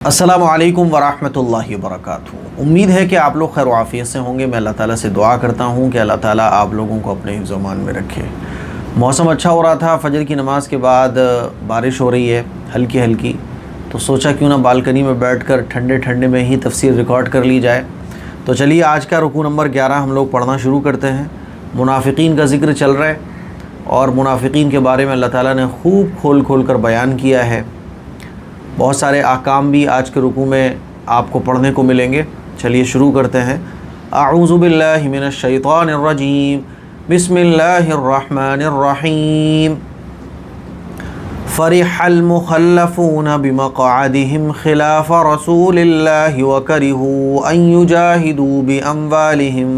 السلام علیکم ورحمۃ اللہ وبرکاتہ۔ امید ہے کہ آپ لوگ خیر و عافیت سے ہوں گے۔ میں اللہ تعالیٰ سے دعا کرتا ہوں کہ اللہ تعالیٰ آپ لوگوں کو اپنے حفظ و امان میں رکھے۔ موسم اچھا ہو رہا تھا، فجر کی نماز کے بعد بارش ہو رہی ہے ہلکی ہلکی، تو سوچا کیوں نہ بالکنی میں بیٹھ کر ٹھنڈے ٹھنڈے میں ہی تفسیر ریکارڈ کر لی جائے۔ تو چلیے آج کا رکوع نمبر 11 ہم لوگ پڑھنا شروع کرتے ہیں۔ منافقین کا ذکر چل رہا ہے اور منافقین کے بارے میں اللہ تعالیٰ نے خوب کھول کھول کر بیان کیا ہے۔ بہت سارے احکام بھی آج کے رکوع میں آپ کو پڑھنے کو ملیں گے۔ چلیے شروع کرتے ہیں۔ اعوذ باللہ من الشیطان الرجیم، بسم اللہ الرحمن الرحیم۔ فرح المخلفون بمقعدهم خلاف رسول اللہ وکرہوا ان یجاہدوا باموالہم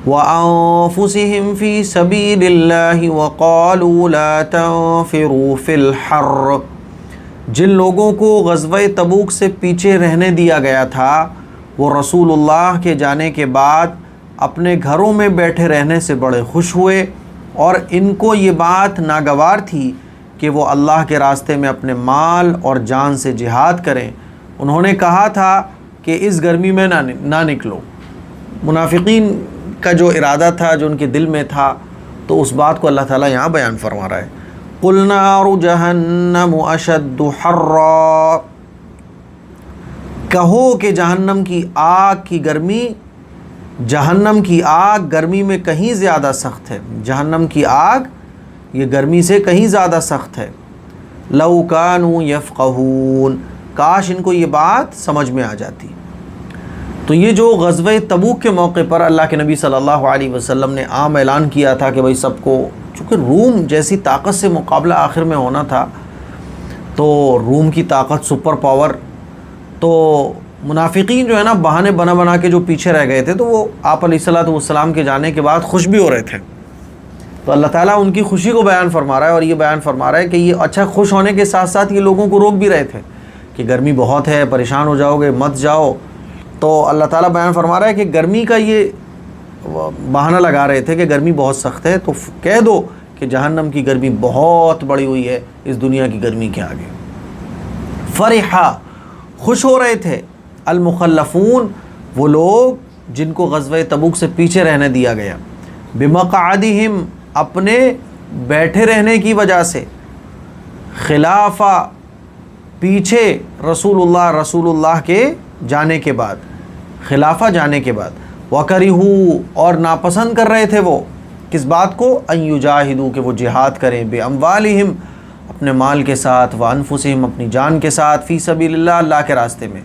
وانفسہم فی سبیل اللہ وقالوا لا تنفروا فی الحر۔ جن لوگوں کو غزوہ تبوک سے پیچھے رہنے دیا گیا تھا وہ رسول اللہ کے جانے کے بعد اپنے گھروں میں بیٹھے رہنے سے بڑے خوش ہوئے، اور ان کو یہ بات ناگوار تھی کہ وہ اللہ کے راستے میں اپنے مال اور جان سے جہاد کریں۔ انہوں نے کہا تھا کہ اس گرمی میں نہ نکلو۔ منافقین کا جو ارادہ تھا، جو ان کے دل میں تھا، تو اس بات کو اللہ تعالیٰ یہاں بیان فرما رہا ہے۔ قُلْ نَارُ جَهَنَّمُ أَشَدُّ حَرًّا، کہو کہ جہنم کی آگ کی گرمی، جہنم کی آگ گرمی میں کہیں زیادہ سخت ہے۔ جہنم کی آگ یہ گرمی سے کہیں زیادہ سخت ہے۔ لَوْ كَانُوا يَفْقَهُونَ، کاش ان کو یہ بات سمجھ میں آ جاتی۔ تو یہ جو غزوہ تبوک کے موقع پر اللہ کے نبی صلی اللہ علیہ وسلم نے عام اعلان کیا تھا کہ بھئی سب کو، چونکہ روم جیسی طاقت سے مقابلہ آخر میں ہونا تھا، تو روم کی طاقت سپر پاور، تو منافقین جو ہے نا بہانے بنا کے جو پیچھے رہ گئے تھے، تو وہ آپ علیہ الصلوۃ والسلام کے جانے کے بعد خوش بھی ہو رہے تھے۔ تو اللہ تعالیٰ ان کی خوشی کو بیان فرما رہا ہے، اور یہ بیان فرما رہا ہے کہ یہ اچھا خوش ہونے کے ساتھ ساتھ یہ لوگوں کو روک بھی رہے تھے کہ گرمی بہت ہے، پریشان ہو جاؤ گے، مت جاؤ۔ تو اللہ تعالیٰ بیان فرما رہا ہے کہ گرمی کا یہ بہانہ لگا رہے تھے کہ گرمی بہت سخت ہے، تو کہہ دو کہ جہنم کی گرمی بہت بڑی ہوئی ہے اس دنیا کی گرمی کے آگے۔ فرحا، خوش ہو رہے تھے، المخلفون، وہ لوگ جن کو غزوہ تبوک سے پیچھے رہنے دیا گیا، بمقعدہم، اپنے بیٹھے رہنے کی وجہ سے، خلافہ، پیچھے، رسول اللہ کے جانے کے بعد، خلافہ جانے کے بعد، وَكَرِهُوا، اور ناپسند کر رہے تھے وہ کس بات کو، ان یجاہدوا، کہ وہ جہاد کریں، باموالہم، اپنے مال کے ساتھ، وانفسہم، اپنی جان کے ساتھ، فی سبیل اللہ، اللہ کے راستے میں،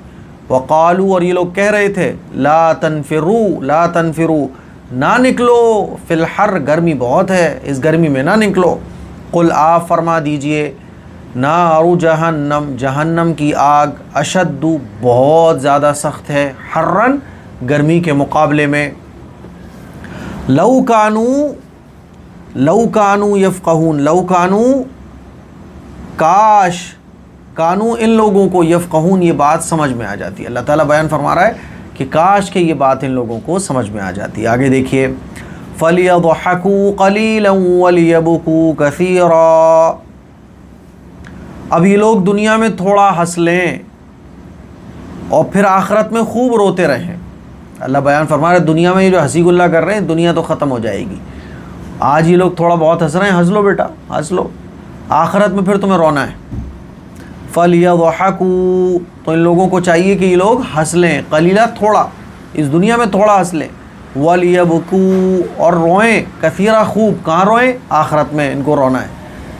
وقالوا، اور یہ لوگ کہہ رہے تھے، لا تنفروا، نہ نکلو، فی الحر، گرمی بہت ہے، اس گرمی میں نہ نکلو۔ قل، آپ فرما دیجئے، نار جہنم، جہنم کی آگ، اشد، بہت زیادہ سخت ہے، حرن، گرمی کے مقابلے میں، لو کانوا یفقہون، لو کانوا، کاش، کانو، ان لوگوں کو، یفقہون، یہ بات سمجھ میں آ جاتی ہے۔ اللہ تعالیٰ بیان فرما رہا ہے کہ کاش کہ یہ بات ان لوگوں کو سمجھ میں آ جاتی ہے۔ آگے دیکھیے، فَلْيَضْحَكُوا قَلِيلًا وَلْيَبْكُوا كَثِيرًا، اب یہ لوگ دنیا میں تھوڑا ہنس لیں اور پھر آخرت میں خوب روتے رہیں۔ اللہ بیان فرما رہا ہے دنیا میں یہ جو ہنسی گلا کر رہے ہیں، دنیا تو ختم ہو جائے گی۔ آج یہ لوگ تھوڑا بہت ہنس رہے ہیں، ہنس لو بیٹا، ہنس لو، آخرت میں پھر تمہیں رونا ہے۔ فَلْيَضْحَكُوا، تو ان لوگوں کو چاہیے کہ یہ لوگ ہنس لیں، قلیلہ، تھوڑا، اس دنیا میں تھوڑا ہنس لیں، وَلْيَبْكُوا، اور روئیں، کثیرہ، خوب، کہاں روئیں، آخرت میں ان کو رونا ہے۔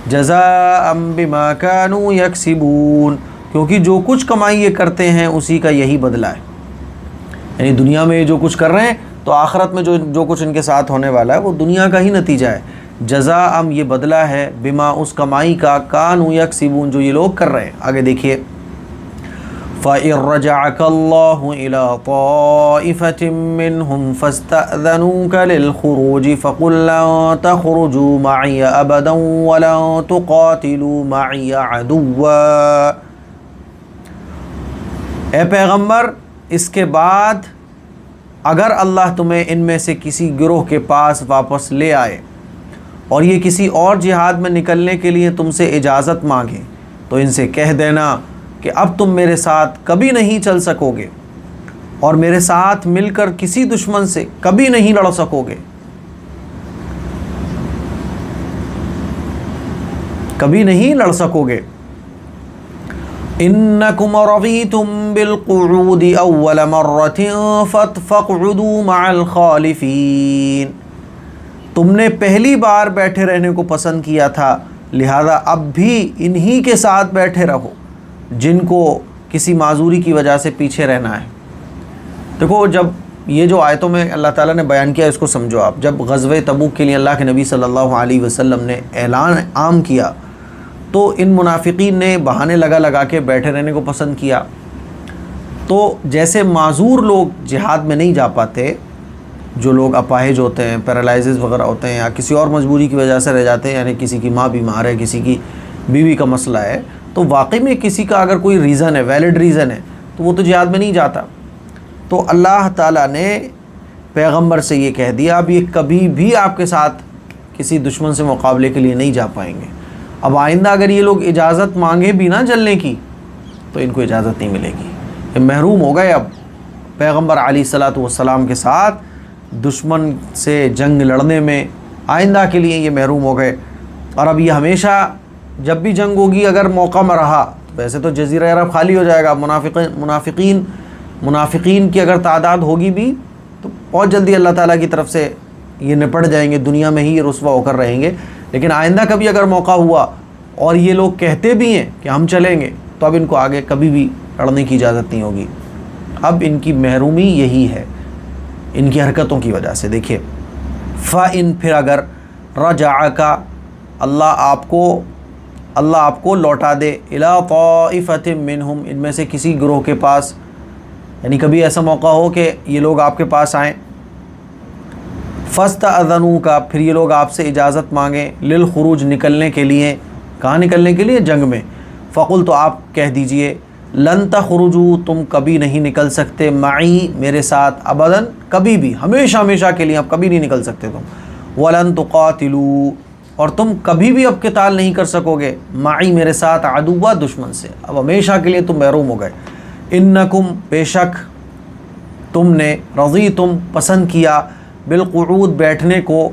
جزاء بما كانوا يكسبون، کیونکہ جو کچھ کمائی یہ کرتے ہیں اسی کا یہی بدلہ ہے۔ یعنی دنیا میں یہ جو کچھ کر رہے ہیں تو آخرت میں جو کچھ ان کے ساتھ ہونے والا ہے وہ دنیا کا ہی نتیجہ ہے۔ جزاء، یہ بدلہ ہے، بما، اس کمائی کا، كانوا يكسبون، جو یہ لوگ کر رہے ہیں۔ آگے دیکھیے، فَإِن رَجَعَكَ اللَّهُ إِلَىٰ طَائِفَةٍ مِّنْهُمْ فَاسْتَأْذَنُوكَ لِلْخُرُوجِ فَقُل لَّن تَخْرُجُوا مَعِيَ أَبَدًا وَلَن تُقَاتِلُوا مَعِيَ عَدُوًّا، اے پیغمبر، اس کے بعد اگر اللہ تمہیں ان میں سے کسی گروہ کے پاس واپس لے آئے اور یہ کسی اور جہاد میں نکلنے کے لیے تم سے اجازت مانگیں تو ان سے کہہ دینا کہ اب تم میرے ساتھ کبھی نہیں چل سکو گے اور میرے ساتھ مل کر کسی دشمن سے کبھی نہیں لڑ سکو گے، کبھی نہیں لڑ سکو گے۔ انکم رضیتم بالقعود اول مرۃ فاقعدوا مع الخالفین، تم نے پہلی بار بیٹھے رہنے کو پسند کیا تھا، لہذا اب بھی انہی کے ساتھ بیٹھے رہو جن کو کسی معذوری کی وجہ سے پیچھے رہنا ہے۔ دیکھو، جب یہ جو آیتوں میں اللہ تعالیٰ نے بیان کیا اس کو سمجھو آپ۔ جب غزوہ تبوک کے لیے اللہ کے نبی صلی اللہ علیہ وسلم نے اعلان عام کیا تو ان منافقین نے بہانے لگا کے بیٹھے رہنے کو پسند کیا۔ تو جیسے معذور لوگ جہاد میں نہیں جا پاتے، جو لوگ اپاہج ہوتے ہیں، پیرالائزز وغیرہ ہوتے ہیں، یا کسی اور مجبوری کی وجہ سے رہ جاتے ہیں، یعنی کسی کی ماں بیمار ہے، کسی کی بیوی کا مسئلہ ہے، تو واقعی میں کسی کا اگر کوئی ریزن ہے، ویلڈ ریزن ہے، تو وہ تو جہاد میں نہیں جاتا۔ تو اللہ تعالیٰ نے پیغمبر سے یہ کہہ دیا اب یہ کبھی بھی آپ کے ساتھ کسی دشمن سے مقابلے کے لیے نہیں جا پائیں گے۔ اب آئندہ اگر یہ لوگ اجازت مانگے بھی نہ چلنے کی تو ان کو اجازت نہیں ملے گی، یہ محروم ہو گئے اب پیغمبر علیہ الصلاۃ والسلام کے ساتھ دشمن سے جنگ لڑنے میں، آئندہ کے لیے یہ محروم ہو گئے۔ اور اب یہ ہمیشہ جب بھی جنگ ہوگی اگر موقع میں رہا، ویسے تو جزیرہ عرب خالی ہو جائے گا، منافقین کی اگر تعداد ہوگی بھی تو بہت جلدی اللہ تعالیٰ کی طرف سے یہ نپٹ جائیں گے، دنیا میں ہی یہ رسوا ہو کر رہیں گے۔ لیکن آئندہ کبھی اگر موقع ہوا اور یہ لوگ کہتے بھی ہیں کہ ہم چلیں گے، تو اب ان کو آگے کبھی بھی لڑنے کی اجازت نہیں ہوگی۔ اب ان کی محرومی یہی ہے ان کی حرکتوں کی وجہ سے۔ دیکھیے، فَإِن پھر اگر رَجَعَكَ اللہ آپ کو لوٹا دے إِلَىٰ طَائِفَةٍ مِّنْهُمْ ان میں سے کسی گروہ کے پاس، یعنی کبھی ایسا موقع ہو کہ یہ لوگ آپ کے پاس آئیں، فَاسْتَأْذَنُوكَ پھر یہ لوگ آپ سے اجازت مانگیں، للخروج نکلنے کے لیے، کہاں نکلنے کے لیے؟ جنگ میں۔ فقل تو آپ کہہ دیجئے لن تخرجوا تم کبھی نہیں نکل سکتے، معی میرے ساتھ، ابداً کبھی بھی، ہمیشہ کے لیے آپ کبھی نہیں نکل سکتے تم، ولن تقاتلوا اور تم کبھی بھی اب قتال نہیں کر سکو گے، معی میرے ساتھ، عدوا دشمن سے، اب ہمیشہ کے لیے تم محروم ہو گئے۔ انکم بے شک تم نے، رضیتم پسند کیا، بالقعود بیٹھنے کو،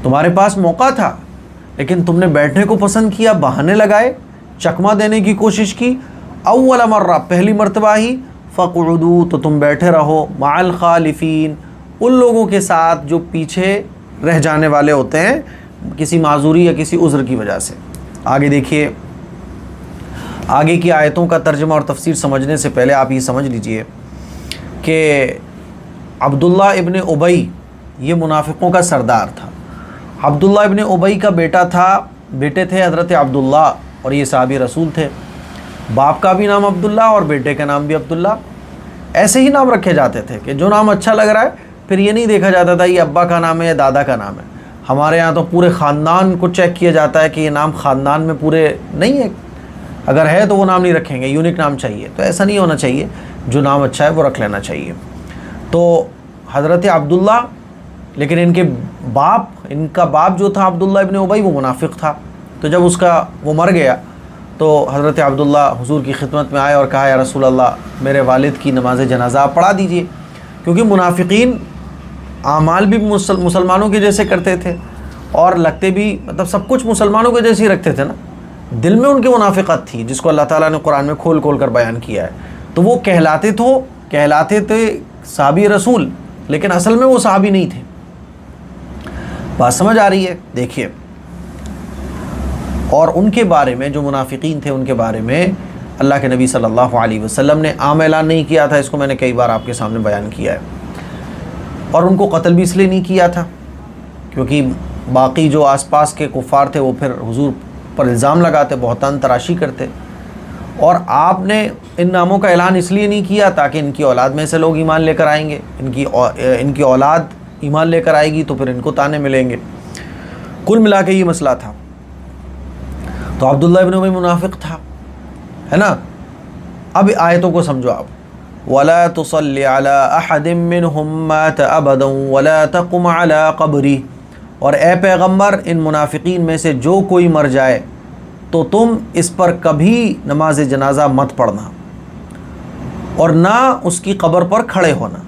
تمہارے پاس موقع تھا لیکن تم نے بیٹھنے کو پسند کیا، بہانے لگائے، چکمہ دینے کی کوشش کی، اول مرہ پہلی مرتبہ ہی، فقعدوا تو تم بیٹھے رہو، مع الخالفین ان لوگوں کے ساتھ جو پیچھے رہ جانے والے ہوتے ہیں کسی معذوری یا کسی عذر کی وجہ سے۔ آگے دیکھیے، آگے کی آیتوں کا ترجمہ اور تفسیر سمجھنے سے پہلے آپ یہ سمجھ لیجئے کہ عبداللہ ابن ابی یہ منافقوں کا سردار تھا۔ عبداللہ ابن ابی کا بیٹے تھے حضرت عبداللہ، اور یہ صحابی رسول تھے۔ باپ کا بھی نام عبداللہ اور بیٹے کا نام بھی عبداللہ، ایسے ہی نام رکھے جاتے تھے کہ جو نام اچھا لگ رہا ہے، پھر یہ نہیں دیکھا جاتا تھا یہ ابا کا نام ہے یا دادا کا نام ہے۔ ہمارے یہاں تو پورے خاندان کو چیک کیا جاتا ہے کہ یہ نام خاندان میں پورے نہیں ہے، اگر ہے تو وہ نام نہیں رکھیں گے، یونیک نام چاہیے۔ تو ایسا نہیں ہونا چاہیے، جو نام اچھا ہے وہ رکھ لینا چاہیے۔ تو حضرت عبداللہ، لیکن ان کا باپ جو تھا عبداللہ ابن ابی وہ منافق تھا، تو جب وہ مر گیا تو حضرت عبداللہ حضور کی خدمت میں آئے اور کہا یا رسول اللہ میرے والد کی نماز جنازہ آپ پڑھا دیجئے، کیونکہ منافقین اعمال بھی مسلمانوں کے جیسے کرتے تھے اور لگتے بھی مطلب سب کچھ مسلمانوں کے جیسے ہی رکھتے تھے نا، دل میں ان کی منافقت تھی جس کو اللہ تعالیٰ نے قرآن میں کھول کر بیان کیا ہے۔ تو وہ کہلاتے تھے صحابی رسول، لیکن اصل میں وہ صحابی نہیں تھے۔ بات سمجھ آ رہی ہے؟ دیکھیے، اور ان کے بارے میں جو منافقین تھے ان کے بارے میں اللہ کے نبی صلی اللہ علیہ وسلم نے عام اعلان نہیں کیا تھا، اس کو میں نے کئی بار آپ کے سامنے بیان کیا ہے، اور ان کو قتل بھی اس لیے نہیں کیا تھا کیونکہ باقی جو آس پاس کے کفار تھے وہ پھر حضور پر الزام لگاتے، بہتان تراشی کرتے، اور آپ نے ان ناموں کا اعلان اس لیے نہیں کیا تاکہ ان کی اولاد میں سے لوگ ایمان لے کر آئیں گے، ان کی اولاد ایمان لے کر آئے گی تو پھر ان کو تانے ملیں گے۔ کل ملا کے یہ مسئلہ تھا۔ تو عبداللہ ابن ابی منافق تھا، ہے نا۔ اب آیتوں کو سمجھو آپ، وَلَا تُصَلِّ عَلَىٰ أَحَدٍ مِّنْهُمْ مَاتَ أَبَدًا وَلَا تَقُمْ عَلَىٰ قَبْرِهِ، اور اے پیغمبر ان منافقین میں سے جو کوئی مر جائے تو تم اس پر کبھی نماز جنازہ مت پڑھنا اور نہ اس کی قبر پر کھڑے ہونا۔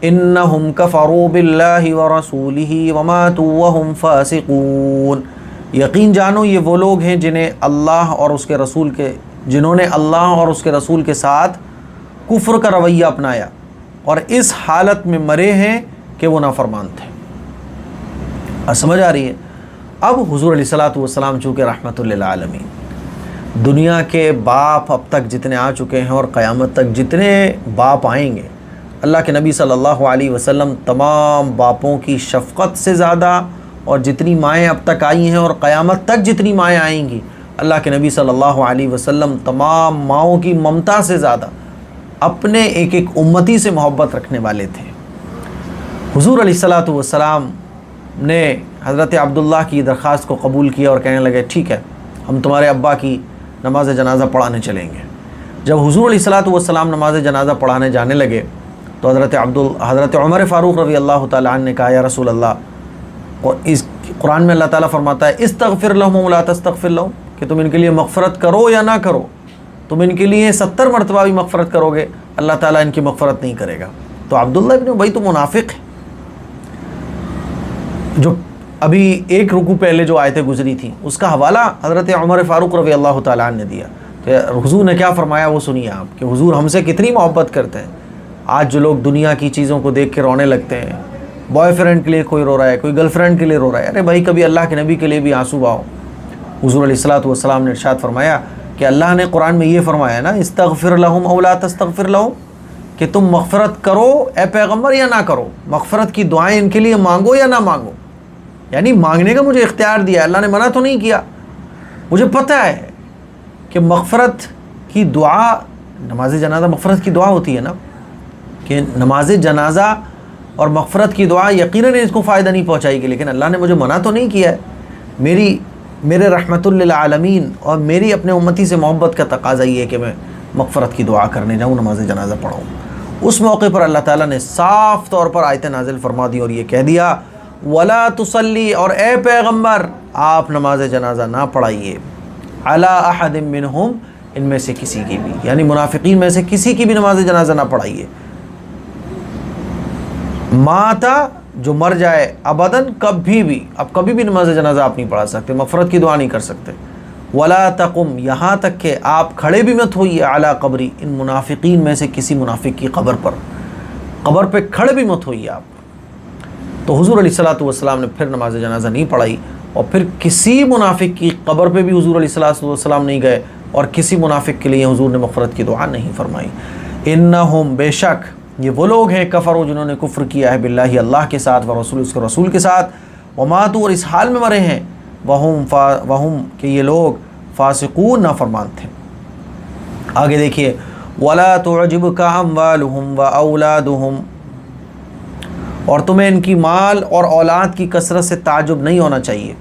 انہم کفروا باللہ ورسولہ وماتوا وہم فاسقون، یقین جانو یہ وہ لوگ ہیں جنہوں نے اللہ اور اس کے رسول کے ساتھ کفر کا رویہ اپنایا اور اس حالت میں مرے ہیں کہ وہ نافرمان تھے۔ اب سمجھ آ رہی ہے؟ اب حضور علیہ الصلوۃ والسلام چونکہ رحمت للعالمین، دنیا کے باپ اب تک جتنے آ چکے ہیں اور قیامت تک جتنے باپ آئیں گے، اللہ کے نبی صلی اللہ علیہ وسلم تمام باپوں کی شفقت سے زیادہ، اور جتنی مائیں اب تک آئی ہیں اور قیامت تک جتنی مائیں آئیں گی، اللہ کے نبی صلی اللہ علیہ وسلم تمام ماؤں کی ممتا سے زیادہ اپنے ایک ایک امتی سے محبت رکھنے والے تھے۔ حضور علیہ الصلوۃ والسلام نے حضرت عبداللہ کی درخواست کو قبول کیا اور کہنے لگے ٹھیک ہے، ہم تمہارے ابا کی نماز جنازہ پڑھانے چلیں گے۔ جب حضور علیہ الصلوۃ والسلام نماز جنازہ پڑھانے جانے لگے تو حضرت عمر فاروق رضی اللہ تعالیٰ عنہ نے کہا یا رسول اللہ، اور اس قرآن میں اللہ تعالیٰ فرماتا ہے استغفر لہم ولا تستغفر لہم، کہ تم ان کے لیے مغفرت کرو یا نہ کرو، تم ان کے لیے 70 مرتبہ بھی مغفرت کرو گے اللہ تعالیٰ ان کی مغفرت نہیں کرے گا۔ تو عبداللہ ابن ابی تو منافق ہے، جو ابھی ایک رکوع پہلے جو آیتیں گزری تھیں اس کا حوالہ حضرت عمر فاروق رضی اللہ تعالیٰ عنہ نے دیا۔ تو حضور نے کیا فرمایا وہ سنیے آپ، کہ حضور ہم سے کتنی محبت کرتے ہیں۔ آج جو لوگ دنیا کی چیزوں کو دیکھ کے رونے لگتے ہیں، بوائے فرینڈ کے لیے کوئی رو رہا ہے، کوئی گرل فرینڈ کے لیے رو رہا ہے، ارے بھائی کبھی اللہ کے نبی کے لیے بھی آنسو بہاؤ۔ حضور علیہ الصلوۃ والسلام نے ارشاد فرمایا کہ اللہ نے قرآن میں یہ فرمایا نا استغفر لہم او لا تستغفر لہم، کہ تم مغفرت کرو اے پیغمبر یا نہ کرو، مغفرت کی دعائیں ان کے لیے مانگو یا نہ مانگو، یعنی مانگنے کا مجھے اختیار دیا، اللہ نے منع تو نہیں کیا۔ مجھے پتہ ہے کہ مغفرت کی دعا، نماز جنازہ مغفرت کی دعا ہوتی ہے نا، کہ نماز جنازہ اور مغفرت کی دعا یقیناً اس کو فائدہ نہیں پہنچائے گی، لیکن اللہ نے مجھے منع تو نہیں کیا ہے۔ میرے رحمت للعالمین اور میری اپنے امتی سے محبت کا تقاضا یہ ہے کہ میں مغفرت کی دعا کرنے جاؤں، نماز جنازہ پڑھوں۔ اس موقع پر اللہ تعالیٰ نے صاف طور پر آیت نازل فرما دی اور یہ کہہ دیا وَلَا تُصَلِّ، اور اے پیغمبر آپ نماز جنازہ نہ پڑھائیے عَلَىٰ أَحَدٍ مِّنْهُمْ، ان میں سے کسی کی بھی، یعنی منافقین میں سے کسی کی بھی نماز جنازہ نہ پڑھائیے۔ ماتا، جو مر جائے، ابداً کبھی بھی، اب کبھی بھی نماز جنازہ آپ نہیں پڑھا سکتے، مغفرت کی دعا نہیں کر سکتے۔ وَلَا تَقُمْ، یہاں تک کہ آپ کھڑے بھی مت ہوئیے عَلَىٰ قَبْرِ، ان منافقین میں سے کسی منافق کی قبر پہ کھڑے بھی مت ہوئیے آپ۔ تو حضور علیہ الصلوۃ والسلام نے پھر نماز جنازہ نہیں پڑھائی، اور پھر کسی منافق کی قبر پہ بھی حضور علیہ الصلوۃ والسلام نہیں گئے، اور کسی منافق کے لیے حضور نے مغفرت کی دعا نہیں فرمائی۔ انہم، بے شک یہ وہ لوگ ہیں کفروا، جنہوں نے کفر کیا ہے باللہ، اللہ کے ساتھ، ورسول، اس کے رسول کے ساتھ، وماتوا، اور اس حال میں مرے ہیں، وہم کہ یہ لوگ فاسقون، نافرمان تھے۔ آگے دیکھیے وَلَا تُعْجِبْكَ أَمْوَالُهُمْ وَأَوْلَادُهُمْ، اور تمہیں ان کی مال اور اولاد کی کثرت سے تعجب نہیں ہونا چاہیے۔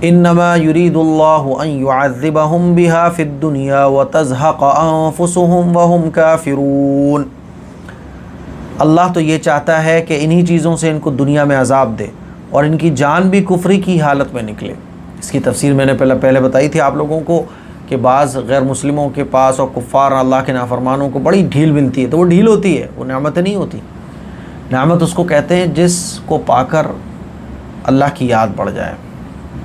انما یرید اللہ ان یعذبہم بها فی الدنیا وتزہق انفسہم وہم کافرون، اللہ تو یہ چاہتا ہے کہ انہی چیزوں سے ان کو دنیا میں عذاب دے اور ان کی جان بھی کفری کی حالت میں نکلے۔ اس کی تفسیر میں نے پہلے بتائی تھی آپ لوگوں کو کہ بعض غیر مسلموں کے پاس اور کفار اللہ کے نافرمانوں کو بڑی ڈھیل ملتی ہے، تو وہ ڈھیل ہوتی ہے، وہ نعمت نہیں ہوتی۔ نعمت اس کو کہتے ہیں جس کو پا کر اللہ کی یاد بڑھ جائے،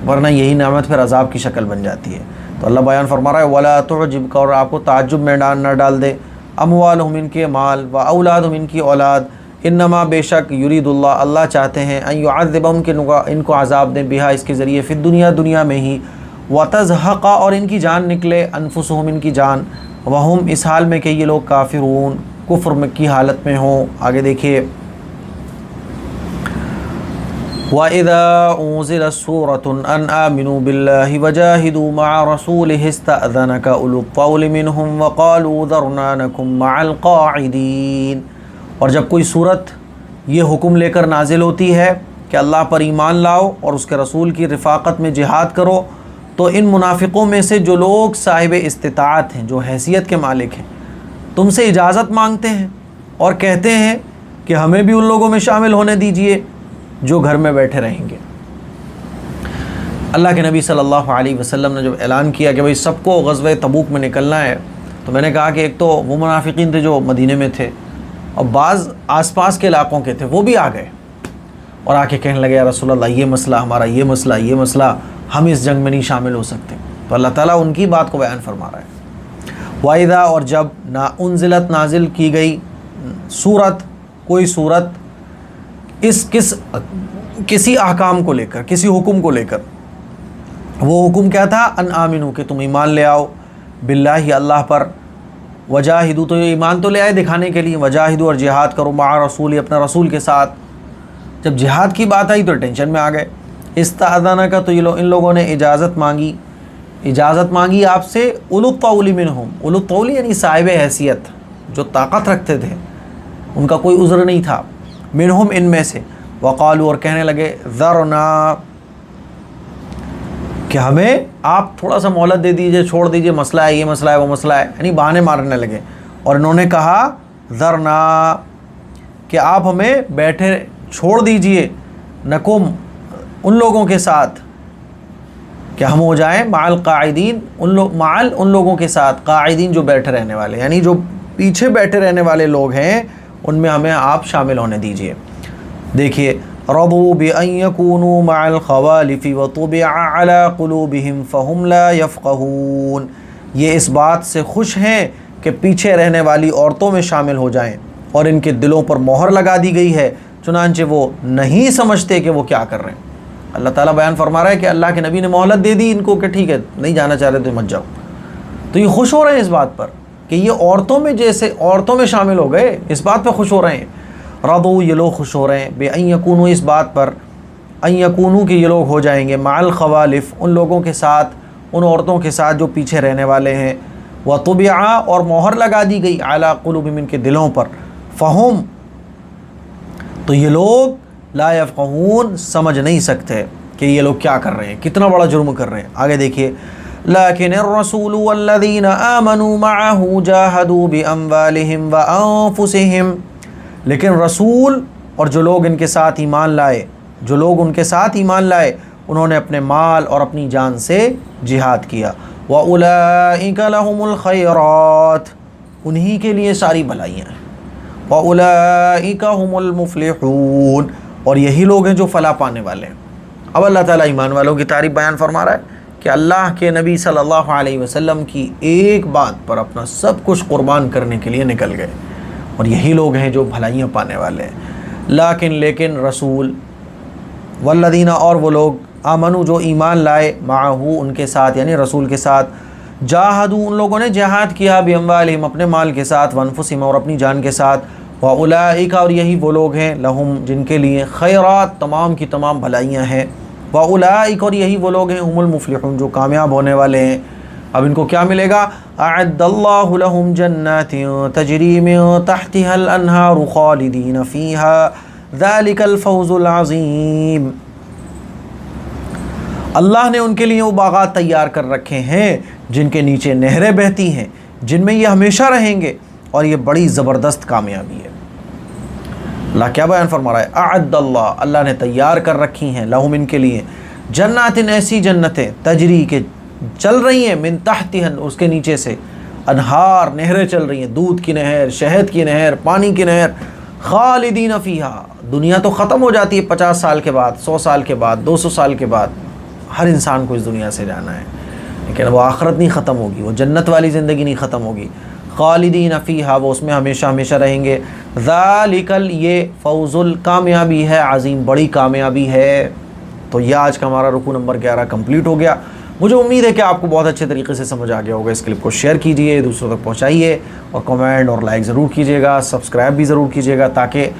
ورنہ یہی نعمت پھر عذاب کی شکل بن جاتی ہے۔ تو اللہ بیان فرما رہا ہے وَلَا تُعْجِبْكَ، اور آپ کو تعجب میں نہ ڈال دے، اموالہم، ان کے مال، و اولادہم، ان کی اولاد، انما، بے شک، یرید اللہ، اللہ چاہتے ہیں، ان یعذبہم، کہ ان کو عذاب دیں، بہا، اس کے ذریعے، فی الدنیا، دنیا میں ہی، وتزہق، اور ان کی جان نکلے، انفسہم، ان کی جان، وہم، اس حال میں کہ یہ لوگ کافرون، کفر کی حالت میں ہوں۔ آگے دیکھیے وَإِذَا أُنزِلَتْ سُورَةٌ أَنْ آمِنُوا بِاللَّهِ وَجَاهِدُوا مَعَ رَسُولِهِ اسْتَأْذَنَكَ أُولُو الطَّوْلِ مِنْهُمْ وَقَالُوا ذَرْنَا نَكُن مَعَ الْقَاعِدِينَ، اور جب کوئی صورت یہ حکم لے کر نازل ہوتی ہے کہ اللہ پر ایمان لاؤ اور اس کے رسول کی رفاقت میں جہاد کرو، تو ان منافقوں میں سے جو لوگ صاحب استطاعت ہیں، جو حیثیت کے مالک ہیں، تم سے اجازت مانگتے ہیں اور کہتے ہیں کہ ہمیں بھی ان لوگوں میں شامل ہونے دیجئے جو گھر میں بیٹھے رہیں گے۔ اللہ کے نبی صلی اللہ علیہ وسلم نے جب اعلان کیا کہ بھئی سب کو غزوہ تبوک میں نکلنا ہے، تو میں نے کہا کہ ایک تو وہ منافقین تھے جو مدینے میں تھے، اور بعض آس پاس کے علاقوں کے تھے، وہ بھی آ گئے اور آ کے کہنے لگے یا رسول اللہ یہ مسئلہ ہمارا، یہ مسئلہ ہم اس جنگ میں نہیں شامل ہو سکتے۔ تو اللہ تعالیٰ ان کی بات کو بیان فرما رہا ہے۔ وَإِذَا، اور جب انزلت نازل کی گئی سورت، کوئی سورت کسی احکام کو لے کر، کسی حکم کو لے کر، وہ حکم کیا تھا؟ ان آمنو، کہ تم ایمان لے آؤ، باللہ، اللہ پر، وجاہدو، تو یہ ایمان تو لے آئے دکھانے کے لیے، وجاہدو، اور جہاد کرو، مع رسول، اپنا رسول کے ساتھ۔ جب جہاد کی بات آئی تو ٹینشن میں آ گئے۔ استاذنہ کا، تو ان لوگوں نے اجازت مانگی آپ سے، اولو الطول منہم، اولو الطول یعنی صاحب حیثیت، جو طاقت رکھتے تھے، ان کا کوئی عذر نہیں تھا، منہم، ان میں سے، وقالو، اور کہنے لگے، ذرنا، کہ ہمیں آپ تھوڑا سا مہلت دے دیجئے، چھوڑ دیجئے، مسئلہ ہے، یہ مسئلہ ہے، وہ مسئلہ ہے، یعنی بہانے مارنے لگے۔ اور انہوں نے کہا ذرنا، کہ آپ ہمیں بیٹھے چھوڑ دیجئے، نکم، ان لوگوں کے ساتھ، کہ ہم ہو جائیں مع القاعدین، ان لوگوں کے ساتھ، قاعدین جو بیٹھے رہنے والے، یعنی جو پیچھے بیٹھے رہنے والے لوگ ہیں، ان میں ہمیں آپ شامل ہونے دیجئے۔ دیکھیے، رضوا بأن يكونوا مع الخوالف وطبع على قلوبهم فهم لا يفقهون، یہ اس بات سے خوش ہیں کہ پیچھے رہنے والی عورتوں میں شامل ہو جائیں، اور ان کے دلوں پر مہر لگا دی گئی ہے، چنانچہ وہ نہیں سمجھتے کہ وہ کیا کر رہے ہیں۔ اللہ تعالیٰ بیان فرما رہا ہے کہ اللہ کے نبی نے مہلت دے دی ان کو کہ ٹھیک ہے، نہیں جانا چاہ رہے تو مت جاؤ، تو یہ خوش ہو رہے ہیں اس بات پر کہ یہ عورتوں میں شامل ہو گئے، اس بات پہ خوش ہو رہے ہیں۔ رضوا، یہ لوگ خوش ہو رہے ہیں، بے ان یکونوا، اس بات پر، ان یکونوا، کہ یہ لوگ ہو جائیں گے، مع الخوالف، ان لوگوں کے ساتھ، ان عورتوں کے ساتھ جو پیچھے رہنے والے ہیں، وطبع، اور مہر لگا دی گئی، علی قلوبہم، ان کے دلوں پر، فہم، تو یہ لوگ لا یفقہون، سمجھ نہیں سکتے کہ یہ لوگ کیا کر رہے ہیں، کتنا بڑا جرم کر رہے ہیں۔ آگے دیکھیے، لیکن الرسول والذین آمنوا معه جاہدوا باموالہم وانفسہم، لیکن رسول اور جو لوگ ان کے ساتھ ایمان لائے، انہوں نے اپنے مال اور اپنی جان سے جہاد کیا۔ وَأُولَئِكَ لَهُمُ الْخَيْرَاتُ، انہی کے لیے ساری بھلائیاں ہیں۔ وَأُولَئِكَ هُمُ الْمُفْلِحُونَ، اور یہی لوگ ہیں جو فلاح پانے والے ہیں۔ اب اللہ تعالیٰ ایمان والوں کی تعریف بیان فرما رہا ہے کہ اللہ کے نبی صلی اللہ علیہ وسلم کی ایک بات پر اپنا سب کچھ قربان کرنے کے لیے نکل گئے، اور یہی لوگ ہیں جو بھلائیاں پانے والے ہیں۔ لیکن رسول، والذین، اور وہ لوگ، آمنو، جو ایمان لائے، معہو، ان کے ساتھ، یعنی رسول کے ساتھ، جاہدو، ان لوگوں نے جہاد کیا، باموالہم، اپنے مال کے ساتھ، وانفسہم، اور اپنی جان کے ساتھ، واولئک، اور یہی وہ لوگ ہیں، لہم، جن کے لیے، خیرات، تمام کی تمام بھلائیاں ہیں، واولئک، اور یہی وہ لوگ ہیں، ہم المفلحون، جو کامیاب ہونے والے ہیں۔ اب ان کو کیا ملے گا؟ اعد اللہ لہم جنات تجری من تحتها الانہار خالدین فیہا ذالک الفوز العظیم، اللہ نے ان کے لیے وہ باغات تیار کر رکھے ہیں جن کے نیچے نہریں بہتی ہیں، جن میں یہ ہمیشہ رہیں گے، اور یہ بڑی زبردست کامیابی ہے۔ اللہ کیا بیان فرما رہا ہے؟ اعد اللہ، اللہ نے تیار کر رکھی ہیں، لہم، ان کے لیے، جنات، ایسی جنتیں، تجری، کے چل رہی ہیں، من تحتها، اس کے نیچے سے، انہار، نہریں چل رہی ہیں، دودھ کی نہر، شہد کی نہر، پانی کی نہر، خالدین فیہا، دنیا تو ختم ہو جاتی ہے 50 سال کے بعد، 100 سال کے بعد، 200 سال کے بعد، ہر انسان کو اس دنیا سے جانا ہے، لیکن وہ آخرت نہیں ختم ہوگی، وہ جنت والی زندگی نہیں ختم ہوگی، خالدین فیہا، وہ اس میں ہمیشہ ہمیشہ رہیں گے، ذالک، یہ فوز، کامیابی ہے، عظیم، بڑی کامیابی ہے۔ تو یہ آج کا ہمارا رکوع نمبر 11 کمپلیٹ ہو گیا۔ مجھے امید ہے کہ آپ کو بہت اچھے طریقے سے سمجھ آ گیا ہوگا۔ اس کلپ کو شیئر کیجئے، دوسروں تک پہنچائیے، اور کمنٹ اور لائک ضرور کیجئے گا، سبسکرائب بھی ضرور کیجئے گا، تاکہ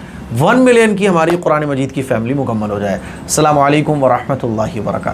1 ملین کی ہماری قرآن مجید کی فیملی مکمل ہو جائے۔ السلام علیکم ورحمۃ اللہ وبرکاتہ۔